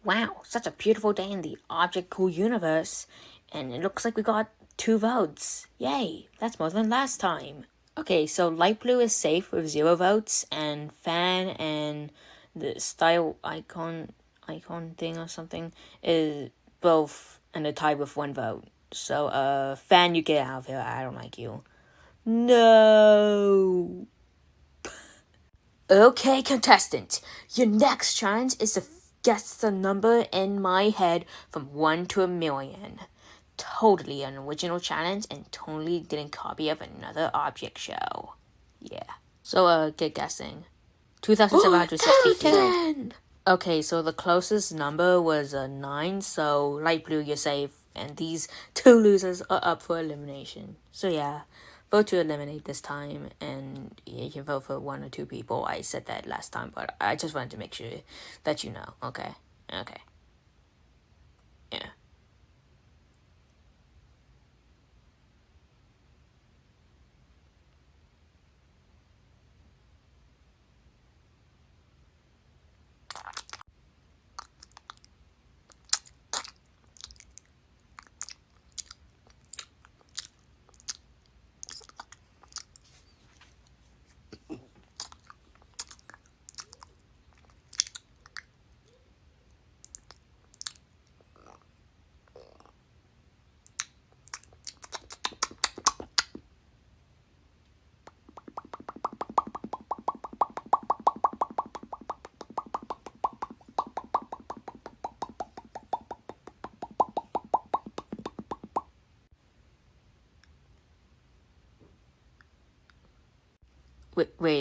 Wow, such a beautiful day in the object-cool universe. And it looks like we got 2 votes. Yay, that's more than last time. Okay, so light blue is safe with 0 votes, and fan and the style icon thing or something is both and a tie with 1 vote. So, fan, you get out of here. I don't like you. No. Okay, contestant, your next challenge is to guess the number in my head from 1 to 1,000,000. Totally an original challenge and totally didn't copy of another object show. Yeah. So, get guessing. 2,762. Okay, so the closest number was a 9, so light blue, you're safe, and these 2 losers are up for elimination. So yeah, vote to eliminate this time, and you can vote for 1 or 2 people. I said that last time, but I just wanted to make sure that you know, okay? Okay. Yeah. Wait.